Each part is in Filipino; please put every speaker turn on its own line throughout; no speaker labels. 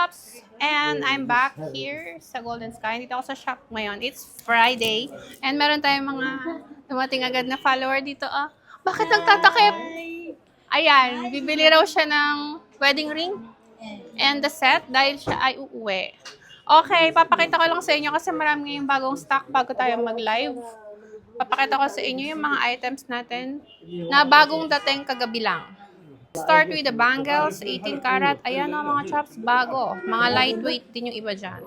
Chops! And I'm back here sa Golden Sky. Dito ako sa shop ngayon. It's Friday. And meron tayong mga dumating agad na follower dito. Bakit nagtatakip? Ayan, bibili raw siya ng wedding ring and the set dahil siya ay uuwi. Okay, papakita ko lang sa inyo kasi marami ngayong bagong stock bago tayo mag-live. Papakita ko sa inyo yung mga items natin na bagong dating kagabi lang. Start with the bangles, 18 karat. Ayan o mga chops, bago. Mga lightweight din yung iba dyan.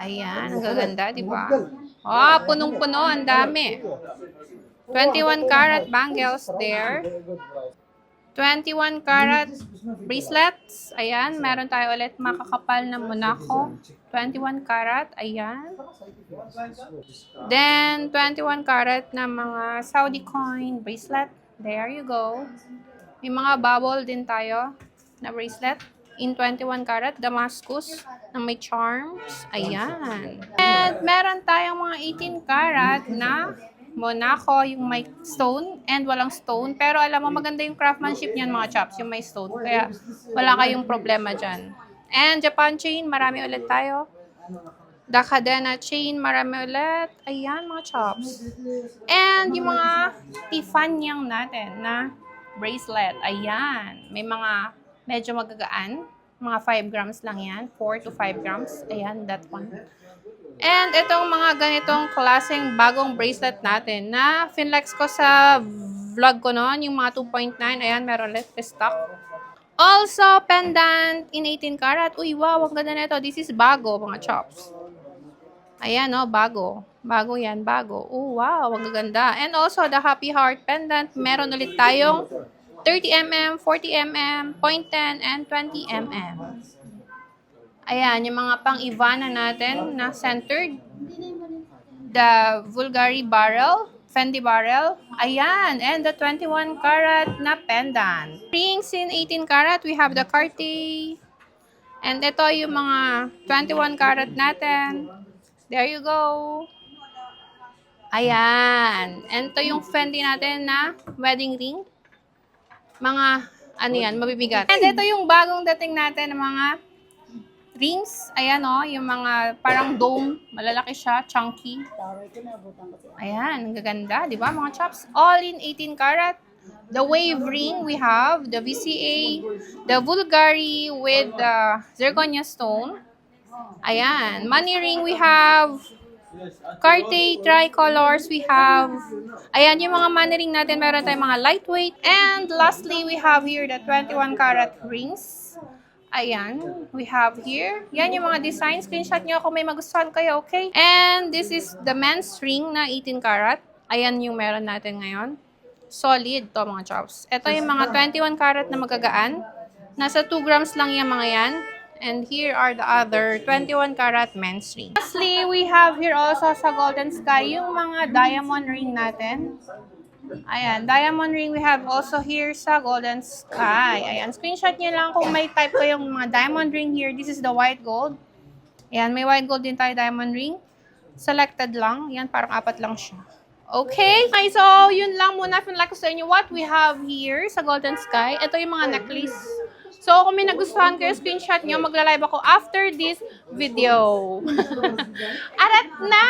Ayan, ang gaganda, di ba? Oh, punong-puno, ang dami. 21 karat bangles there. 21 karat bracelets. Ayan, meron tayo ulit makakapal na Monaco. 21 karat, ayan. Then, 21 karat na mga Saudi coin bracelet. There you go. May mga bubble din tayo na bracelet in 21 karat Damascus na may charms. Ayan. And meron tayong mga 18 karat na Monaco, yung may stone and walang stone. Pero alam mo, maganda yung craftsmanship niyan mga chops, yung may stone. Kaya wala kayong problema dyan. And Japan chain, marami ulit tayo. The Cadena chain, marami ulit. Ayan mga chops. And yung mga Tiffanyang natin na bracelet. Ayan. May mga medyo magagaan. Mga 5 grams lang yan. 4 to 5 grams. Ayan, that one. And itong mga ganitong klaseng bagong bracelet natin na finlex ko sa vlog ko noon, yung mga 2.9. Ayan, meron ulit stock. Also, pendant in 18 karat. Uy, wow, ang ganda nito. This is bago, mga chops. Ayan, oh, bago. Bago yan, bago. Oh, wow, ang gaganda. And also, the Happy Heart pendant. Meron ulit tayong 30mm, 40mm, 0.10, and 20mm. Ayan, yung mga pang-Ivana natin na centered. The Bulgari barrel, Fendi barrel. Ayan, and the 21 karat na pendant. Rings in 18 karat, we have the Cartier. And ito yung mga 21 karat natin. There you go. Ayan. And ito yung Fendi natin na wedding ring. Mga, ano yan, mabibigat. And ito yung bagong dating natin ng mga rings. Ayan o, yung mga parang dome. Malalaki siya, chunky. Ayan, ang gaganda. Diba mga chops? All in 18 karat. The wave ring, we have the VCA, the Bulgari with the zirconia stone. Ayan. Money ring, we have Cartier tricolors, we have, ayan, yung mga money ring natin, meron tayong mga lightweight. And lastly, we have here the 21 karat rings. Ayan, we have here. Yan yung mga design. Screenshot nyo kung may magustuhan kayo, okay? And this is the men's ring na 18 karat. Ayan yung meron natin ngayon. Solid to mga chops. Ito yung mga 21 karat na magagaan. Nasa 2 grams lang yung mga yan. And here are the other 21 karat men's ring. Lastly, we have here also sa Golden Sky yung mga diamond ring natin. Ayan, diamond ring we have also here sa Golden Sky. Ayan, screenshot nyo lang kung may type ko yung mga diamond ring here. This is the white gold. Ayan, may white gold din tayo diamond ring. Selected lang. Ayan, parang 4 lang siya. Okay? Okay, so yun lang muna. Like ko sa inyo what we have here sa Golden Sky. Ito yung mga necklace. So, kung may nagustuhan kayo, screenshot nyo, magla-live ako after this video. Arat na!